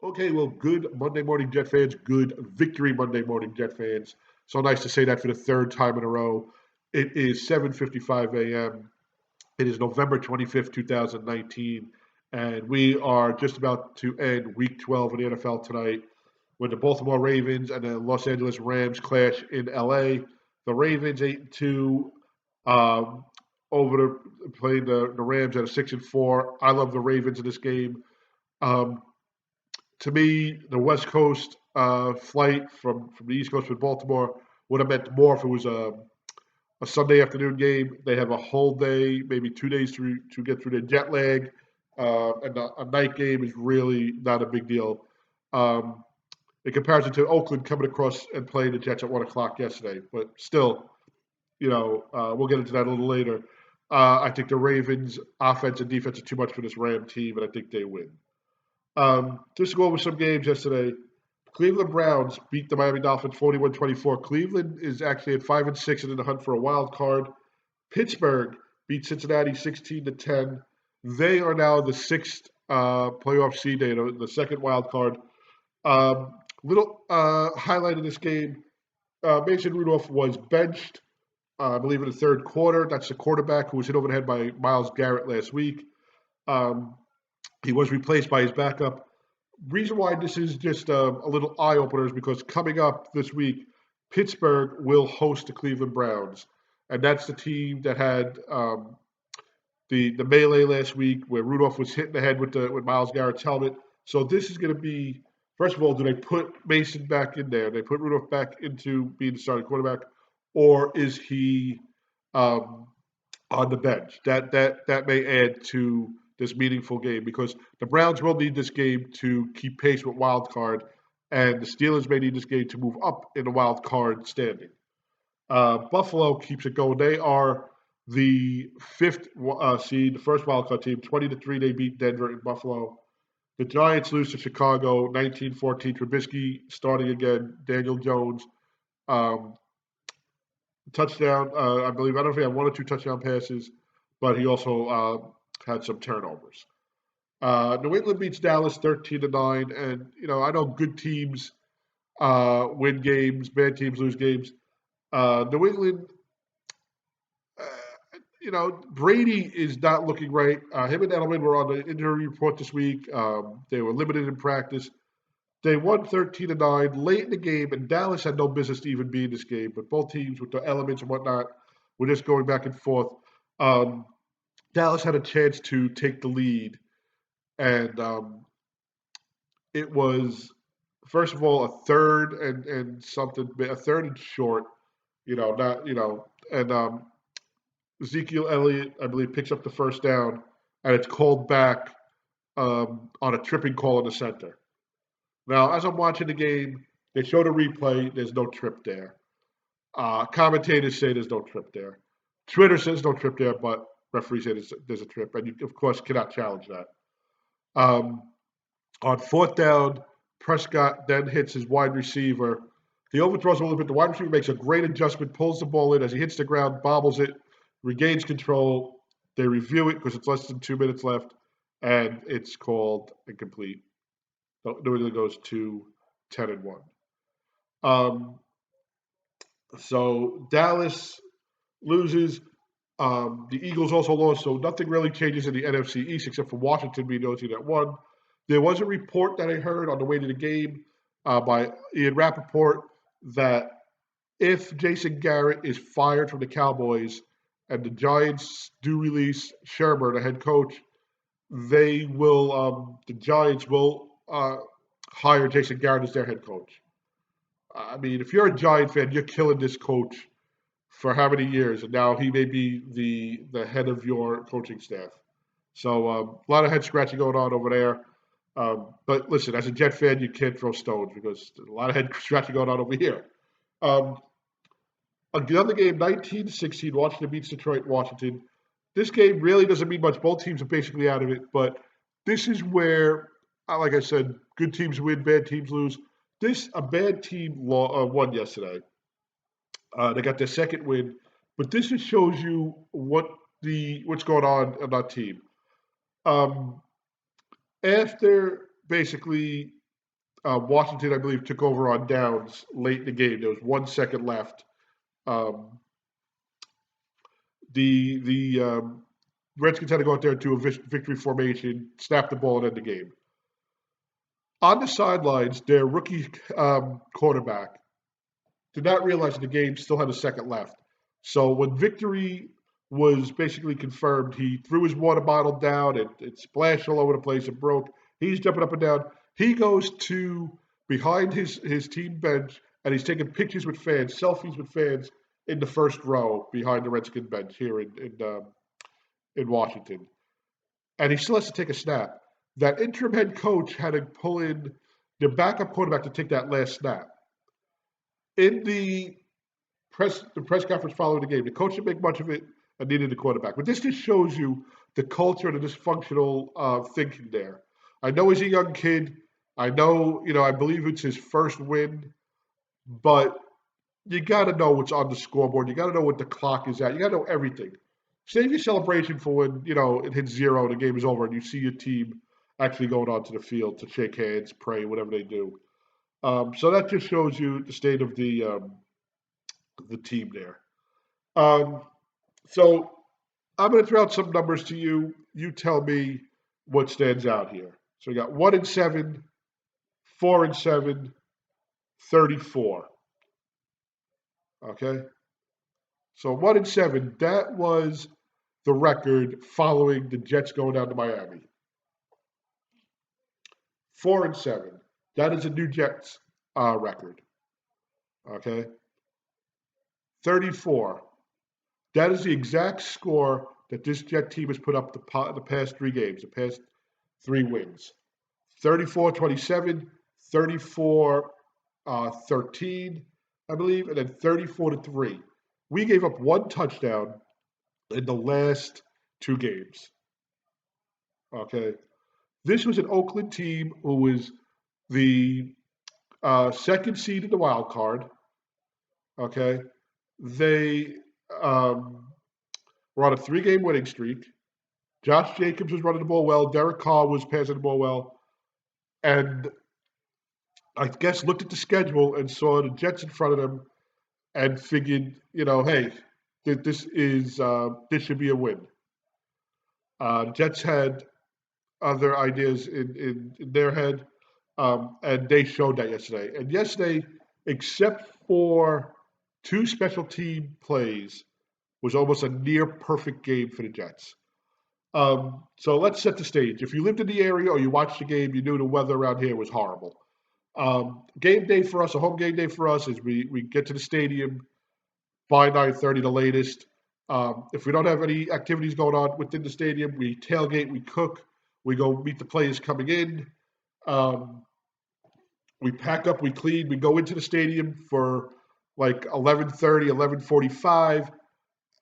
Okay, well, good Monday morning Jet fans, good victory Monday morning Jet fans. So nice to say that for the third time in a row. It is 7:55 a.m. It is November 25th, 2019, and we are just about to end Week 12 in the NFL tonight when the Baltimore Ravens and the Los Angeles Rams clash in LA. The Ravens 8-2 um, over the playing the Rams at a 6-4. I love the Ravens in this game. Um, to me, the West Coast flight from the East Coast with Baltimore would have meant more if it was a Sunday afternoon game. They have a whole day, maybe 2 days to get through their jet lag, and a night game is really not a big deal. Um, in comparison to Oakland coming across and playing the Jets at 1 o'clock yesterday, but still, we'll get into that a little later. I think the Ravens' offense and defense are too much for this Ram team, and I think they win. Just to go over some games yesterday. Cleveland Browns beat the Miami Dolphins 41-24. Cleveland is actually at 5-6 and in the hunt for a wild card. Pittsburgh beat Cincinnati 16-10. They are now the sixth playoff seed. They are the second wild card. Little highlight of this game: Mason Rudolph was benched, I believe, in the third quarter. That's the quarterback who was hit over the head by Myles Garrett last week. Um, he was replaced by his backup. Reason why this is just a little eye opener is because coming up this week, Pittsburgh will host the Cleveland Browns, and that's the team that had the melee last week where Rudolph was hit in the head with Myles Garrett's helmet. So this is going to be, first of all, do they put Mason back in there? They put Rudolph back into being the starting quarterback, or is he um, on the bench? That may add to this meaningful game because the Browns will need this game to keep pace with wild card, and the Steelers may need this game to move up in the wild card standing. Buffalo keeps it going. They are the fifth seed, the first wild card team. 20-3, they beat Denver in Buffalo. The Giants lose to Chicago 19-14. Trubisky starting again. Daniel Jones um, touchdown. I believe I don't know if he had one or two touchdown passes, but he also had some turnovers. New England beats Dallas 13-9, and I know good teams win games, bad teams lose games. New England, Brady is not looking right. Him and Edelman were on the injury report this week. They were limited in practice. They won 13-9 late in the game, and Dallas had no business to even be in this game. But both teams, with the elements and whatnot, were just going back and forth. Um, Dallas had a chance to take the lead, and it was first of all a third and something, a third and short. Not and Ezekiel Elliott, I believe, picks up the first down, and it's called back on a tripping call in the center. Now, as I'm watching the game, they show the replay. There's no trip there. Commentators say there's no trip there. Twitter says no trip there, but referees say there's a trip, and you, of course, cannot challenge that. Um, on fourth down, Prescott then hits his wide receiver. He overthrows a little bit. The wide receiver makes a great adjustment, pulls the ball in as he hits the ground, bobbles it, regains control. They review it because it's less than 2 minutes left, and it's called incomplete. New England goes to 10-1. Um, so Dallas loses. The Eagles also lost, so nothing really changes in the NFC East except for Washington being the only team that won. There was a report that I heard on the way to the game by Ian Rappaport that if Jason Garrett is fired from the Cowboys and the Giants do release Shermer, the head coach, the Giants will hire Jason Garrett as their head coach. I mean, if you're a Giant fan, you're killing this coach for how many years, and now he may be the head of your coaching staff. So a lot of head scratching going on over there. But listen, as a Jet fan, you can't throw stones because there's a lot of head scratching going on over here. Um, Another game, 19-16, Washington beats Detroit, Washington. This game really doesn't mean much. Both teams are basically out of it, but this is where, like I said, good teams win, bad teams lose. A bad team won yesterday. They got their second win, but this just shows you what's going on that team. Um, After basically Washington, I believe, took over on downs late in the game. There was 1 second left. Um, the Redskins had to go out there to a victory formation, snap the ball, and end the game. On the sidelines, their rookie quarterback did not realize that the game still had a second left. So when victory was basically confirmed, he threw his water bottle down. It splashed all over the place. It broke. He's jumping up and down. He goes to behind his team bench and he's taking pictures with fans, selfies with fans in the first row behind the Redskin bench here in Washington. And he still has to take a snap. That interim head coach had to pull in the backup quarterback to take that last snap. In the press conference following the game, the coach didn't make much of it and needed a quarterback. But this just shows you the culture and the dysfunctional thinking there. I know he's a young kid. I know, I believe it's his first win, but you got to know what's on the scoreboard. You got to know what the clock is at. You got to know everything. Save your celebration for when, it hits zero and the game is over and you see your team actually going onto the field to shake hands, pray, whatever they do. So that just shows you the state of the team there. Um, so I'm going to throw out some numbers to you. You tell me what stands out here. So we got 1-7, 4-7, 34. Okay. So 1-7, that was the record following the Jets going down to Miami. 4-7, that is a new Jets record. Okay. 34, that is the exact score that this Jet team has put up the past 3 games, the past 3 wins. 34-27, 34-13, I believe, and then 34-3. We gave up 1 touchdown in the last 2 games. Okay. This was an Oakland team who was the second seed in the wild card. Okay. They were on a 3-game winning streak. Josh Jacobs was running the ball well. Derek Carr was passing the ball well. And I guess looked at the schedule and saw the Jets in front of them and figured, hey, this should be a win. The Jets had other ideas in their head, and they showed that yesterday. And yesterday, except for 2 special team plays, was almost a near perfect game for the Jets. So let's set the stage. If you lived in the area or you watched the game, you knew the weather around here was horrible. Game day for us, a home game day for us, is we get to the stadium by 9:30 the latest. If we don't have any activities going on within the stadium, we tailgate, we cook, we go meet the players coming in. We pack up, we clean, we go into the stadium for like 11:30, 11:45,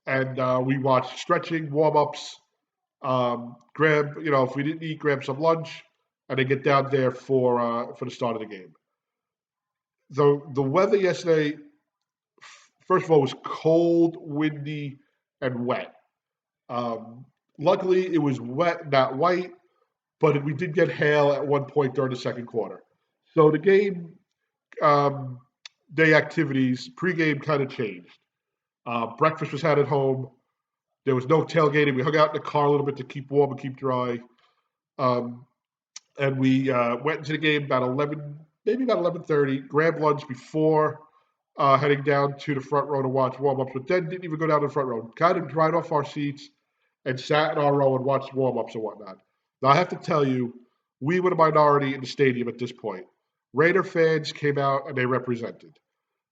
and we watch stretching, warm-ups, grab, if we didn't eat, grab some lunch, and then get down there for the start of the game. The weather yesterday, first of all, was cold, windy, and wet. Luckily, it was wet, not white, but we did get hail at one point during the second quarter. So the game day activities, pregame kind of changed. Breakfast was had at home. There was no tailgating. We hung out in the car a little bit to keep warm and keep dry. And we went into the game about 11, maybe about 11:30, grabbed lunch before heading down to the front row to watch warm-ups, but then didn't even go down to the front row. Kind of dried off our seats and sat in our row and watched warm-ups and whatnot. Now, I have to tell you, we were the minority in the stadium at this point. Raider fans came out and they represented.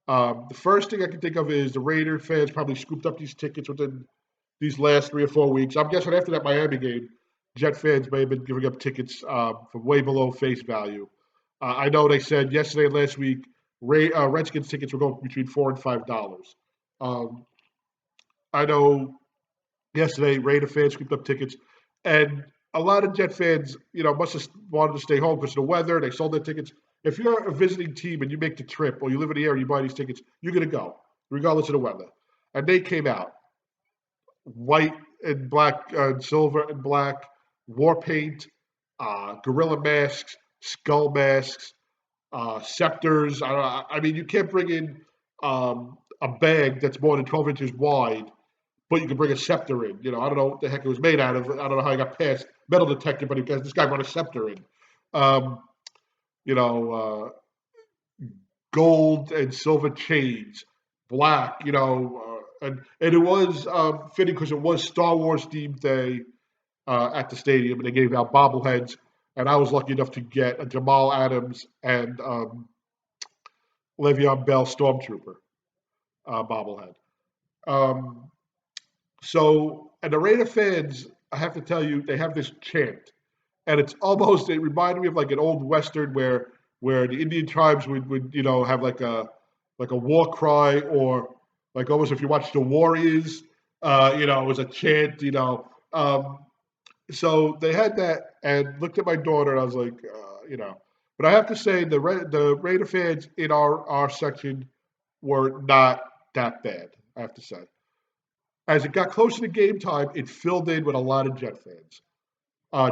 The first thing I can think of is the Raider fans probably scooped up these tickets within these last 3 or 4 weeks. I'm guessing after that Miami game, Jet fans may have been giving up tickets for way below face value. I know they said yesterday and last week Redskins tickets were going between $4 and $5. I know yesterday Raider fans scooped up tickets, and a lot of Jet fans, must have wanted to stay home because of the weather. They sold their tickets. If you're a visiting team and you make the trip, or you live in the area, you buy these tickets, you're going to go, regardless of the weather. And they came out, white and black, silver and black, war paint, gorilla masks, skull masks, scepters. I mean, you can't bring in a bag that's more than 12 inches wide, but you can bring a scepter in. I don't know what the heck it was made out of. I don't know how he got past metal detector, but this guy brought a scepter in. Um, you know, Gold and silver chains, black. And it was fitting because it was Star Wars themed day at the stadium, and they gave out bobbleheads. And I was lucky enough to get a Jamal Adams and Le'Veon Bell Stormtrooper bobblehead. Um, and the Raider fans, I have to tell you, they have this chant, and it reminded me of like an old Western where the Indian tribes would have like a war cry, or like almost if you watch the Warriors, it was a chant, so they had that, and looked at my daughter, and I was like, but I have to say the Raider fans in our section were not that bad. I have to say, as it got closer to game time, it filled in with a lot of Jet fans.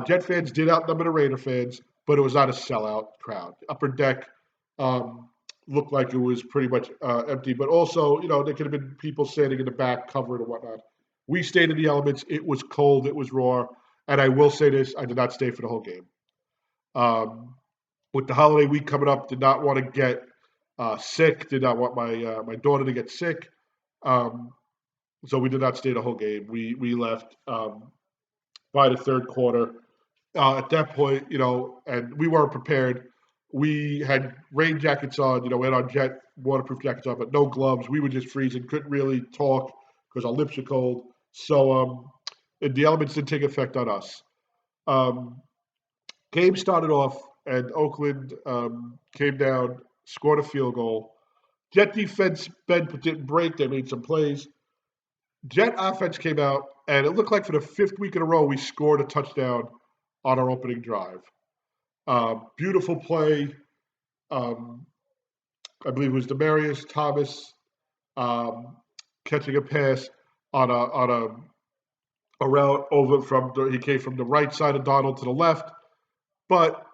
Jet fans did outnumber the Raider fans, but it was not a sellout crowd. Upper deck um, looked like it was pretty much empty, but also, there could have been people standing in the back covering and whatnot. We stayed in the elements. It was cold. It was raw. And I will say this: I did not stay for the whole game. Um, with the holiday week coming up, did not want to get sick. Did not want my daughter to get sick. Um, so we did not stay the whole game. We left by the third quarter. At that point, and we weren't prepared. We had rain jackets on, we had our jet waterproof jackets on, but no gloves. We were just freezing, couldn't really talk because our lips are cold. So the elements didn't take effect on us. Um, Game started off, and Oakland came down, scored a field goal. Jet defense bent but didn't break. They made some plays. Jet offense came out, and it looked like for the fifth week in a row, we scored a touchdown on our opening drive. Beautiful play. Um, I believe it was Demarius Thomas um, catching a pass on a route over he came from the right side of Donald to the left, but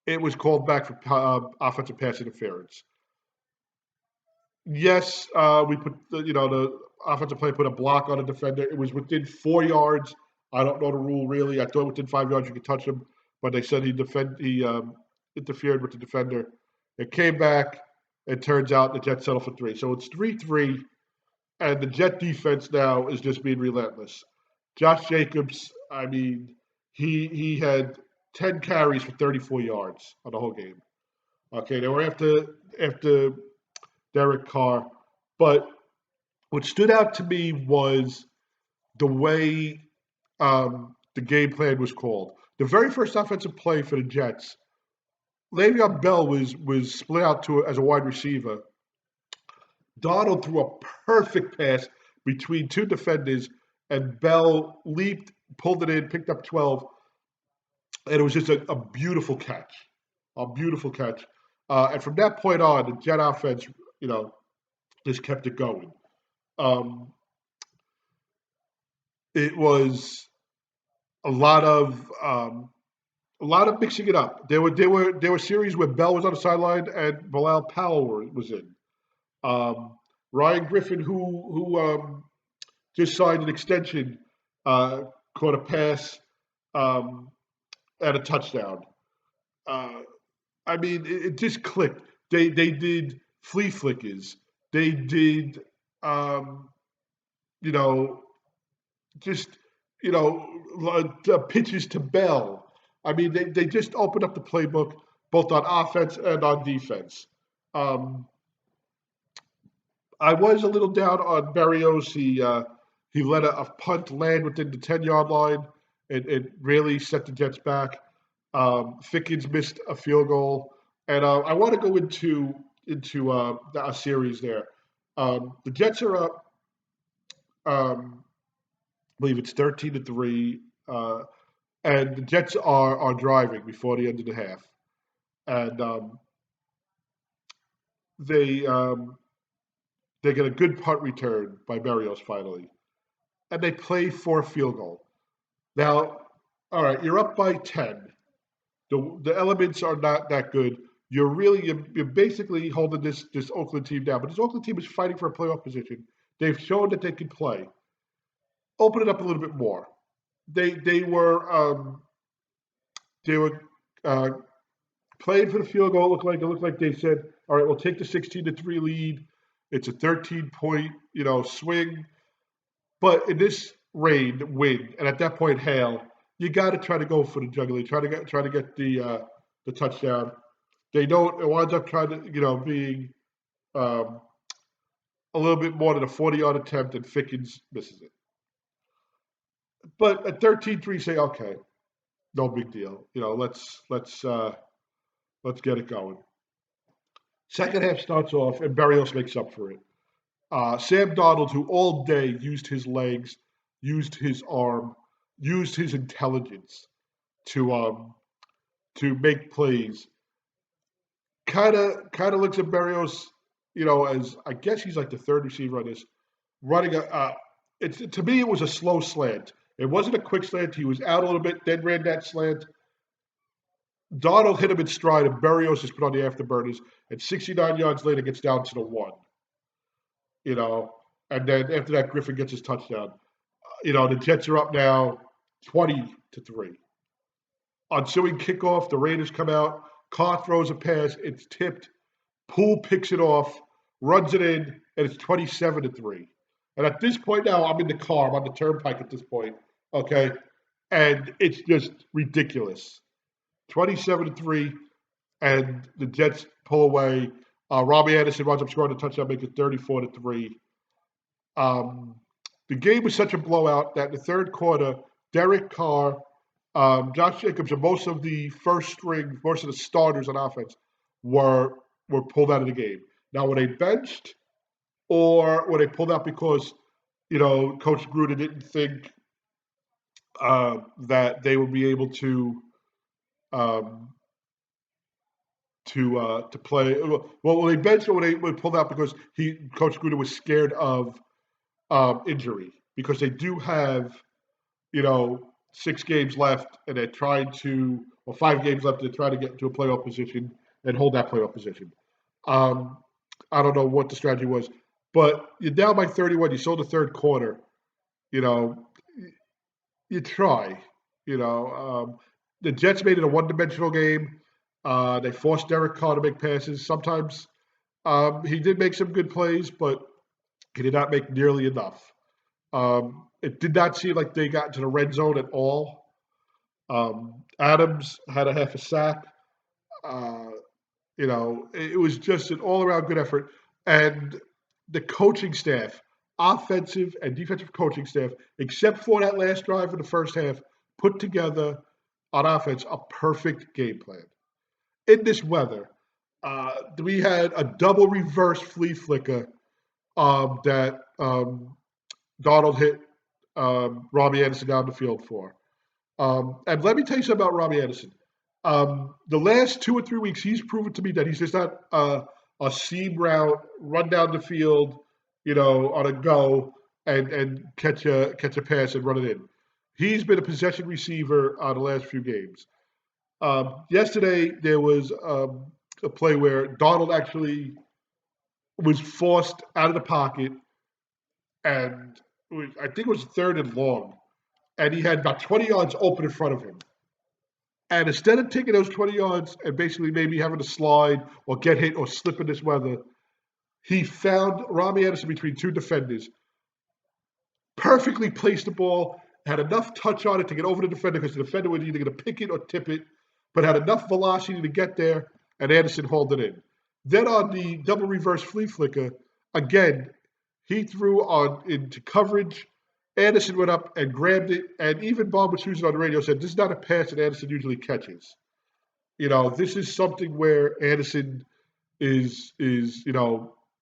it was called back for offensive pass interference. Yes, we put the offensive player put a block on a defender. It was within 4 yards. I don't know the rule really. I thought within 5 yards you could touch him, but they said he interfered with the defender. It came back. It turns out the Jets settled for three. So it's 3-3, and the Jet defense now is just being relentless. Josh Jacobs, I mean, he had 10 carries for 34 yards on the whole game. Okay, they were after Derek Carr, but what stood out to me was the way the game plan was called. The very first offensive play for the Jets, Le'Veon Bell was split out as a wide receiver. Donald threw a perfect pass between two defenders, and Bell leaped, pulled it in, picked up 12, and it was just a beautiful catch, a beautiful catch. And from that point on, the Jet offense, just kept it going. Um, it was a lot of mixing it up. There were series where Bell was on the sideline and Bilal Powell was in. Um, Ryan Griffin, who just signed an extension, caught a pass um, and a touchdown. Uh, I mean, it just clicked. They did flea flickers. They did, um, you know, just pitches to Bell. I mean, they just opened up the playbook both on offense and on defense. Um, I was a little down on Berrios. He let a punt land within the 10-yard line. It really set the Jets back. Fickens missed a field goal, and I want to go into a series there. The Jets are up. I believe it's 13-3, and the Jets are driving before the end of the half, and they they get a good punt return by Berrios finally, and they play for a field goal. Now, all right, you're up by 10. The elements are not that good. you're basically holding this Oakland team down. But this Oakland team is fighting for a playoff position. They've shown that they can play. Open it up a little bit more. They were uh, playing for the field goal. It looked like they said, all right, we'll take the 16-3 lead. It's a 13-point swing. But in this wind, and at that point hail, you got to try to go for the jugular. Try to get the touchdown. They don't. It winds up trying to being um, a little bit more than a 40-yard attempt, and Fickens misses it. But at 13-3, say okay, no big deal. Let's get it going. Second half starts off, and Berrios makes up for it. Sam Darnold, who all day used his legs, used his arm, used his intelligence to make plays, kind of looks at Berrios, as I guess he's like the third receiver on this, running to me it was a slow slant. It wasn't a quick slant. He was out a little bit, then ran that slant. Donald hit him in stride, and Berrios is put on the afterburners, and 69 yards later gets down to the one. You know, and then after that, Griffin gets his touchdown. The Jets are up now 20-3. Ensuing kickoff, the Raiders come out. Carr throws a pass. It's tipped. Poole picks it off, runs it in, and it's 27-3. And at this point now, I'm in the car. I'm on the turnpike at this point. Okay, and it's just ridiculous. 27-3, and the Jets pull away. Robbie Anderson winds up scoring a touchdown, making it 34-3. The game was such a blowout that in the third quarter, Derek Carr, Josh Jacobs, and most of the first string, most of the starters on offense were pulled out of the game. Now, were they benched, or were they pulled out because Coach Gruden didn't think that they would be able to play? Well, were they benched, or were they pulled out because Coach Gruden was scared of injury, because they do have 6 games left, and they're trying to, or 5 games left, to try to get into a playoff position and hold that playoff position. I don't know what the strategy was, but you're down by 31. You sold the third quarter. You try. The Jets made it a one-dimensional game. They forced Derek Carr to make passes. Sometimes he did make some good plays, but he did not make nearly enough. It did not seem like they got into the red zone at all. Adams had a half a sack. It was just an all-around good effort. And the coaching staff, offensive and defensive coaching staff, except for that last drive in the first half, put together on offense a perfect game plan. In this weather, we had a double reverse flea flicker that Donald hit Robbie Anderson down the field for. And let me tell you something about Robbie Anderson. The last 2 or 3 weeks, he's proven to me that he's just not a seam route, run down the field, on a go and catch a pass and run it in. He's been a possession receiver the last few games. Yesterday, there was a play where Donald actually was forced out of the pocket, and I think it was 3rd and long, and he had about 20 yards open in front of him. And instead of taking those 20 yards and basically maybe having to slide or get hit or slip in this weather, he found Robbie Anderson between 2 defenders, perfectly placed the ball, had enough touch on it to get over the defender, because the defender was either going to pick it or tip it, but had enough velocity to get there, and Anderson hauled it in. Then on the double reverse flea flicker, again, he threw into coverage. Anderson went up and grabbed it, and even Bob Wischusen on the radio said, this is not a pass that Anderson usually catches. This is something where Anderson is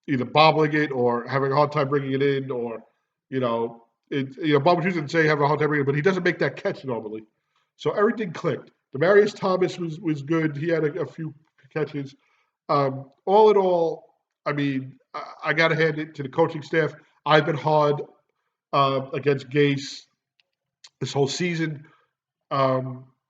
either bobbling it or having a hard time bringing it in, or, Bob Wischusen didn't say having a hard time bringing it, but he doesn't make that catch normally. So everything clicked. Demaryius Thomas was good. He had a few catches. All in all, I mean, I got to hand it to the coaching staff. I've been hard against Gase this whole season.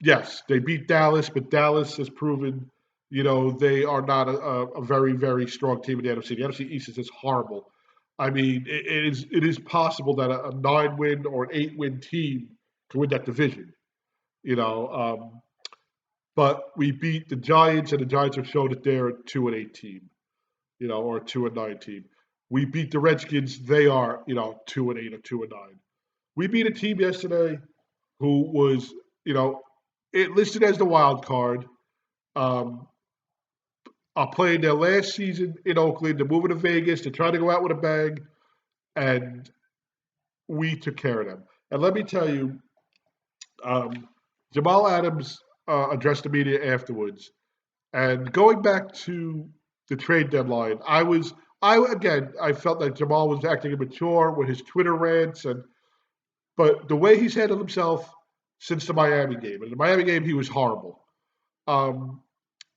Yes, they beat Dallas, but Dallas has proven They are not a very, very strong team in the NFC. The NFC East is just horrible. I mean, it is possible that a 9-win or an 8-win team can win that division. You know, but we beat the Giants, and the Giants have shown that they're a 2-8 team. Or a 2-9 team. We beat the Redskins. They are 2-8 or 2-9. We beat a team yesterday who was it listed as the wild card. Um, are playing their last season in Oakland. They're moving to Vegas. They're trying to go out with a bang, and we took care of them. And let me tell you, um, Jamal Adams addressed the media afterwards. And going back to the trade deadline, I felt that Jamal was acting immature with his Twitter rants, but the way he's handled himself since the Miami game. In the Miami game, he was horrible. Um,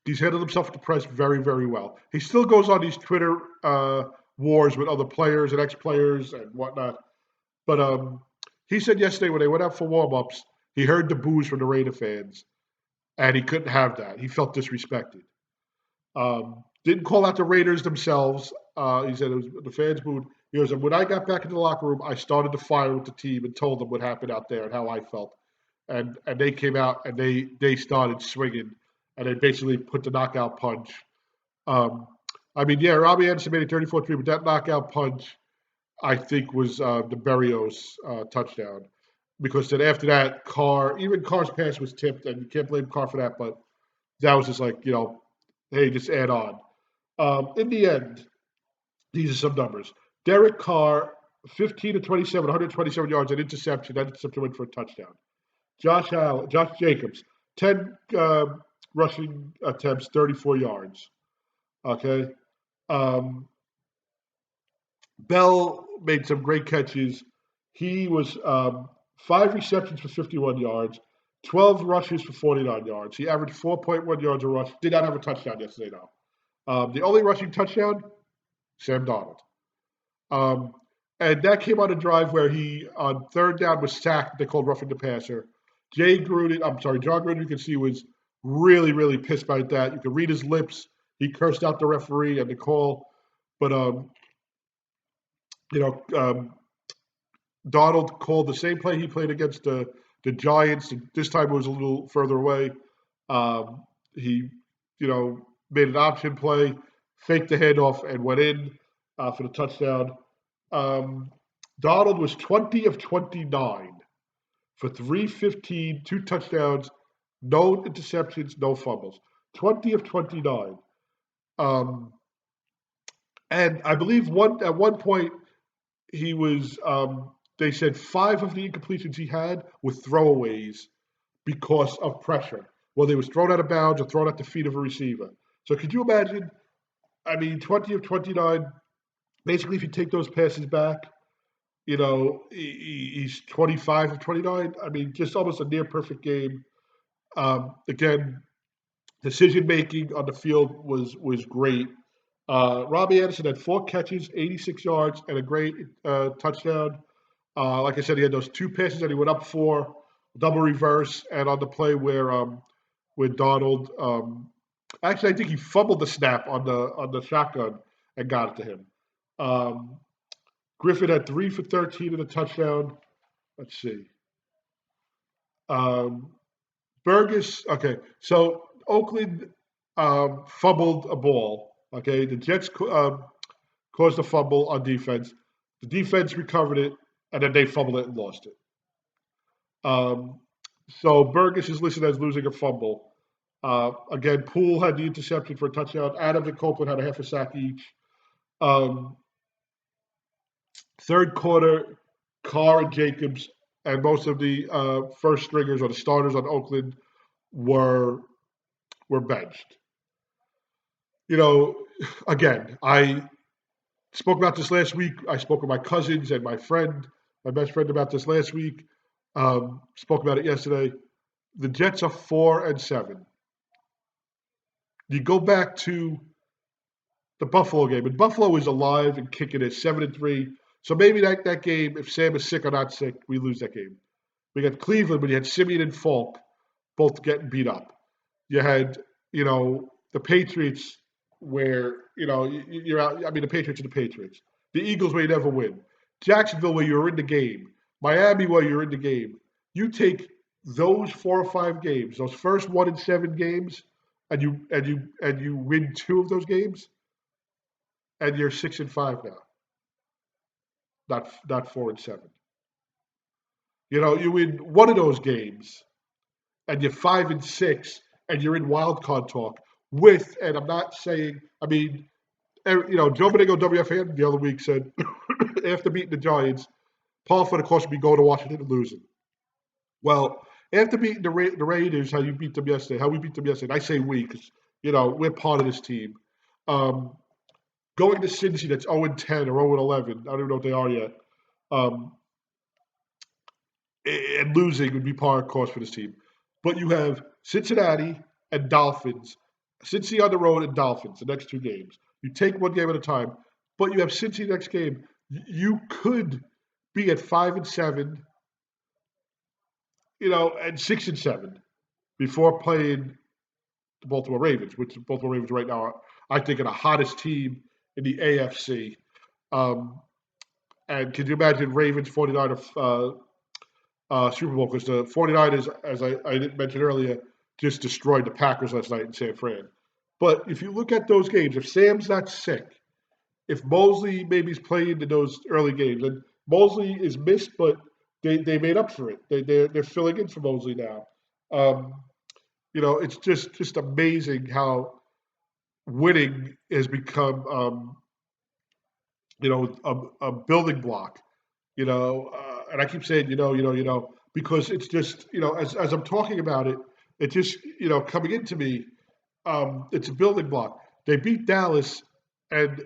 he's handled himself with the press very, very well. He still goes on these Twitter wars with other players and ex-players and whatnot. But he said yesterday when they went out for warm-ups, he heard the boos from the Raider fans, and he couldn't have that. He felt disrespected. Didn't call out the Raiders themselves. He said it was the fans booed. He goes, when I got back into the locker room, I started to fire with the team and told them what happened out there and how I felt. And they came out and they started swinging, and they basically put the knockout punch. Um, I mean, yeah, Robbie Anderson made a 34-3, but that knockout punch, I think, was the Berrios touchdown. Because then after that, Carr's pass was tipped, and you can't blame Carr for that, but that was just like, hey, just add on. In the end, these are some numbers. Derek Carr, 15 to 27, 127 yards, an interception. That interception went for a touchdown. Josh Jacobs, 10 rushing attempts, 34 yards. Okay. Um, Bell made some great catches. He was 5 receptions for 51 yards, 12 rushes for 49 yards. He averaged 4.1 yards a rush. Did not have a touchdown yesterday, though. The only rushing touchdown, Sam Darnold. Um, and that came on a drive where he, on third down, was sacked. They called roughing the passer. John Gruden, you can see, was really, really pissed by that. You could read his lips. He cursed out the referee and the call. But, you know, um, Donald called the same play he played against the Giants. This time it was a little further away. He, made an option play, faked the handoff, and went in for the touchdown. Um, Donald was 20 of 29 for 315, 2 touchdowns, no interceptions, no fumbles. 20 of 29. Um, and I believe at one point he was. They said 5 of the incompletions he had were throwaways because of pressure. Well, they was thrown out of bounds or thrown at the feet of a receiver. So could you imagine? I mean, 20 of 29. Basically, if you take those passes back, he's 25 of 29. I mean, just almost a near perfect game. Again, decision making on the field was great. Robbie Anderson had 4 catches, 86 yards, and a great touchdown. Like I said, he had those 2 passes that he went up for, double reverse, and on the play where Donald, actually, I think he fumbled the snap on the shotgun and got it to him. Um, Griffin had 3 for 13 in a touchdown. Let's see. Um, Burgess. Okay, so Oakland fumbled a ball. Okay, the Jets caused a fumble on defense. The defense recovered it, and then they fumbled it and lost it. Um, so Burgess is listed as losing a fumble. Again, Poole had the interception for a touchdown. Adams and Copeland had a half a sack each. Um, third quarter, Carr and Jacobs and most of the first stringers or the starters on Oakland were benched. You know, again, I spoke about this last week. I spoke with my cousins and my best friend, about this last week. Spoke about it yesterday. The Jets are 4-7. You go back to the Buffalo game, and Buffalo is alive and kicking at 7-3. So maybe that game, if Sam is sick or not sick, we lose that game. We got Cleveland, but you had Simeon and Falk both getting beat up. You had, the Patriots, where you're out. I mean, the Patriots are the Patriots. The Eagles, where you never win. Jacksonville, where you're in the game. Miami, where you're in the game. You take those 4 or 5 games, those first 1-7 games, and you win 2 of those games, and you're 6-5 now, not 4-7. You win one of those games, and you're 5-6, and you're in wild card talk with. And I'm not saying, I mean, Joe Benigno WFAN the other week said after beating the Giants, Paul for the course would be going to Washington and losing. Well, after beating the Raiders, how we beat them yesterday, and I say we because we're part of this team. Um, Going to Cincy that's 0-10 or 0-11, I don't even know what they are yet, um, and losing would be par course for this team. But you have Cincinnati and Dolphins, Cincy on the road and Dolphins the next 2 games. You take one game at a time, but you have Cincy next game. You could be at 5-7, and 6-7 before playing the Baltimore Ravens, which the Baltimore Ravens right now are, I think, are the hottest team in the AFC. And can you imagine Ravens 49er Super Bowl? Because the 49ers, as I mentioned earlier, just destroyed the Packers last night in San Fran. But if you look at those games, if Sam's not sick, if Mosley maybe is playing in those early games, and Mosley is missed, but they made up for it. They're filling in for Mosley now. Um, it's just amazing how winning has become a building block. And I keep saying because it's just as I'm talking about it, it just coming into me, it's a building block. They beat Dallas, and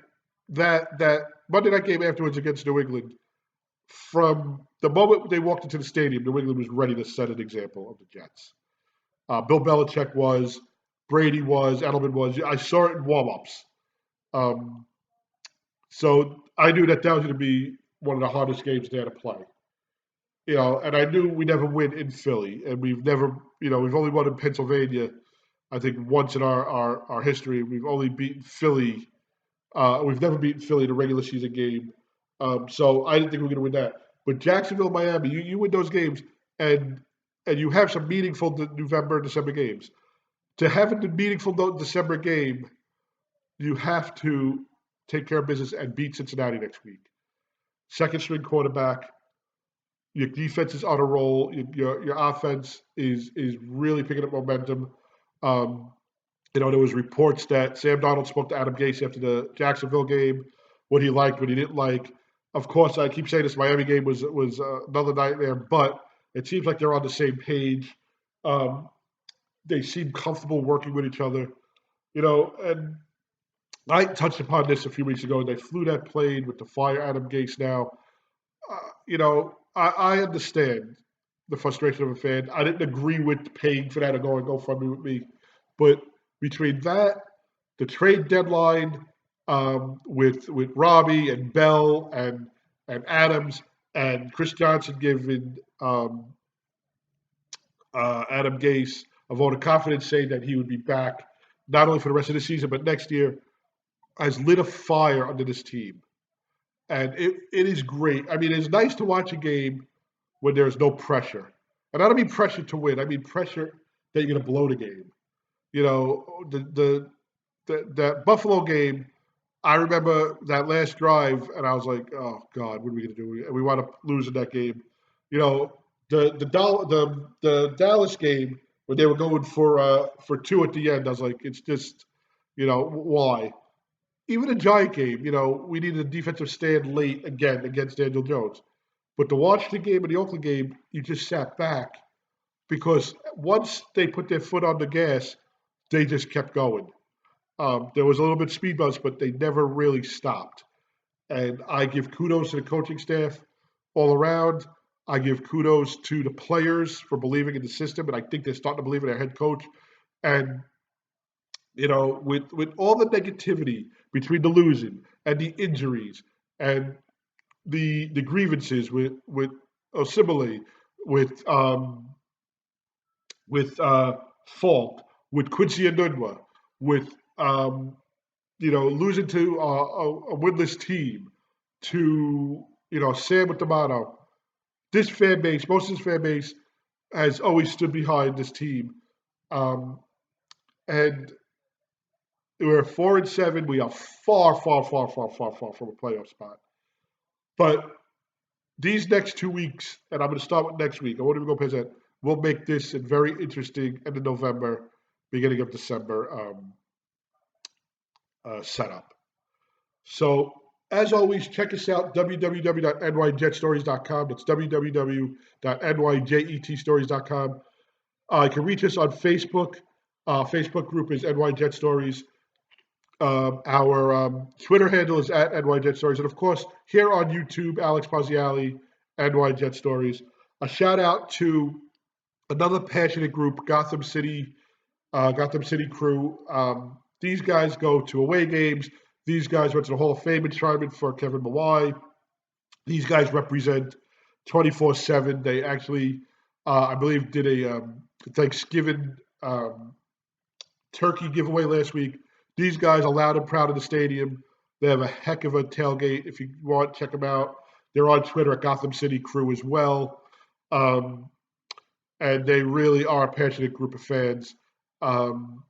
that Monday night game afterwards against New England. From the moment they walked into the stadium, New England was ready to set an example of the Jets. Bill Belichick was, Brady was, Edelman was. I saw it in warm-ups. Um, so I knew that was going to be one of the hardest games they had to play. And I knew we never win in Philly, and we've never, we've only won in Pennsylvania, I think, once in our history. We've only beaten Philly. We've never beaten Philly in a regular season game. So I didn't think we were going to win that. But Jacksonville, Miami, you win those games, and you have some meaningful November, December games. To have a meaningful December game, you have to take care of business and beat Cincinnati next week. Second string quarterback, your defense is on a roll. Your offense is really picking up momentum. There was reports that Sam Darnold spoke to Adam Gase after the Jacksonville game, what he liked, what he didn't like. Of course, I keep saying this Miami game was another nightmare, but it seems like they're on the same page. They seem comfortable working with each other, and I touched upon this a few weeks ago. They flew that plane with the fire Adam Gase now. I understand the frustration of a fan. I didn't agree with paying for that or going GoFundMe with me. But between that, the trade deadline with Robbie and Bell and Adams and Chris Johnson giving Adam Gase a vote of confidence saying that he would be back not only for the rest of the season but next year has lit a fire under this team. And it is great. I mean, it's nice to watch a game when there's no pressure. And I don't mean pressure to win. I mean pressure that you're going to blow the game. That Buffalo game, I remember that last drive, and I was like, oh, God, what are we going to do? And we wound up losing that game. The Dallas game, when they were going for 2 at the end, I was like, it's just, why? Even a Giant game, we needed a defensive stand late again against Daniel Jones. But the Washington game and the Oakland game, you just sat back because once they put their foot on the gas, they just kept going. There was a little bit of speed bumps, but they never really stopped. And I give kudos to the coaching staff all around. I give kudos to the players for believing in the system, and I think they're starting to believe in their head coach. And with all the negativity between the losing and the injuries and the grievances with Osimile, with Falk, with Quincy Enunwa, with losing to a winless team, to Sam with D'Amato. This fan base, most of this fan base, has always stood behind this team, um, and we're 4-7. We are far, far, far, far, far, far from a playoff spot. But these next 2 weeks, and I'm going to start with next week. I won't even go past that. We'll make this a very interesting end of November, beginning of December setup. So, as always, check us out, www.nyjetstories.com. That's www.nyjetstories.com. You can reach us on Facebook. Facebook group is NYJet Stories. Our Twitter handle is at NYJet Stories. And of course, here on YouTube, Alex Poziali, NYJet Stories. A shout out to another passionate group, Gotham City Crew. These guys go to away games. These guys went to the Hall of Fame enshrinement for Kevin Mawai. These guys represent 24/7. They actually, I believe, did a Thanksgiving turkey giveaway last week. These guys are loud and proud of the stadium. They have a heck of a tailgate. If you want, check them out. They're on Twitter at Gotham City Crew as well. And they really are a passionate group of fans. And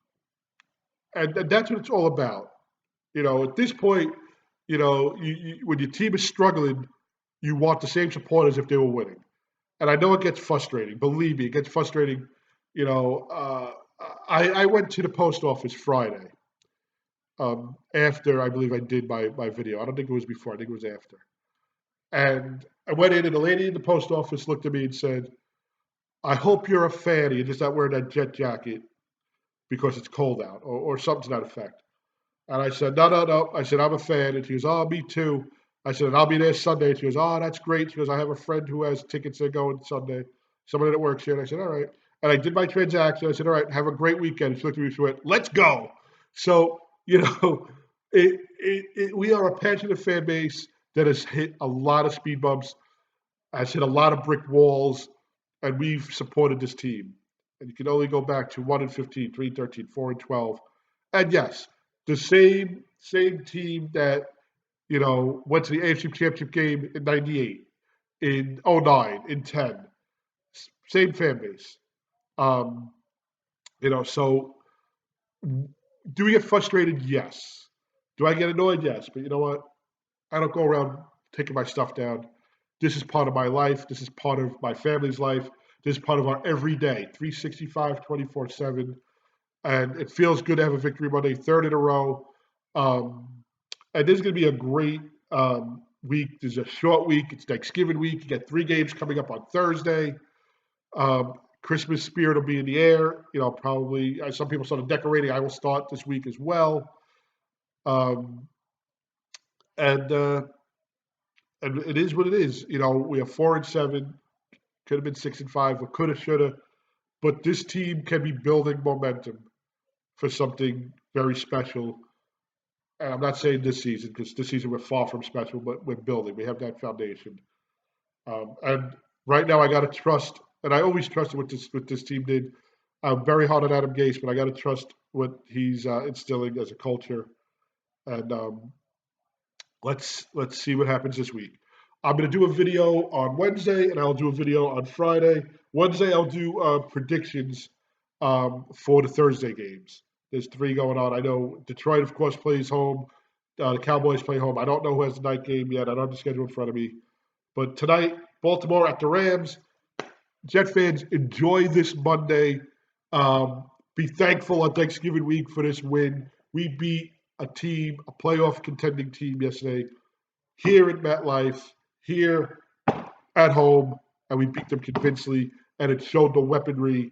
that's what it's all about. At this point, when your team is struggling, you want the same support as if they were winning. And I know it gets frustrating. Believe me, it gets frustrating. I went to the post office Friday after I believe I did my video. I don't think it was before. I think it was after. And I went in, and the lady in the post office looked at me and said, "I hope you're a fan and you're just not wearing that jet jacket because it's cold out," or something to that effect. And I said, "No, no, no." I said, "I'm a fan." And she goes, "Oh, me too." I said, "And I'll be there Sunday." And she goes, "Oh, that's great." She goes, "I have a friend who has tickets that go on Sunday, somebody that works here." And I said, "All right." And I did my transaction. I said, "All right, have a great weekend." She looked at me and she went, "Let's go." So, we are a passionate fan base that has hit a lot of speed bumps, has hit a lot of brick walls, and we've supported this team. And you can only go back to 1-15, 3-13, 4-12. And yes, the same team that went to the AFC Championship game in '98, in '09, in '10, same fan base. So do we get frustrated? Yes. Do I get annoyed? Yes. But you know what? I don't go around taking my stuff down. This is part of my life. This is part of my family's life. This is part of our everyday, 365, 24/7. And it feels good to have a victory Monday, third in a row. And this is going to be a great week. There's a short week. It's Thanksgiving week. You get 3 games coming up on Thursday. Christmas spirit will be in the air. Probably some people started decorating. I will start this week as well. And it is what it is. We are 4-7. Could have been 6-5. We coulda, shoulda. But this team can be building momentum for something very special. And I'm not saying this season, because this season we're far from special, but we're building. We have that foundation. And right now I got to trust, and I always trusted what this team did. I'm very hard on Adam Gase, but I got to trust what he's instilling as a culture. And let's see what happens this week. I'm going to do a video on Wednesday, and I'll do a video on Friday. Wednesday, I'll do predictions for the Thursday games. There's 3 going on. I know Detroit, of course, plays home. The Cowboys play home. I don't know who has the night game yet. I don't have the schedule in front of me. But tonight, Baltimore at the Rams. Jet fans, enjoy this Monday. Be thankful on Thanksgiving week for this win. We beat a playoff contending team yesterday here at MetLife, here at home, and we beat them convincingly, and it showed the weaponry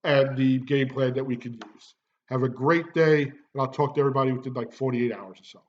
and the game plan that we can use. Have a great day, and I'll talk to everybody within like 48 hours or so.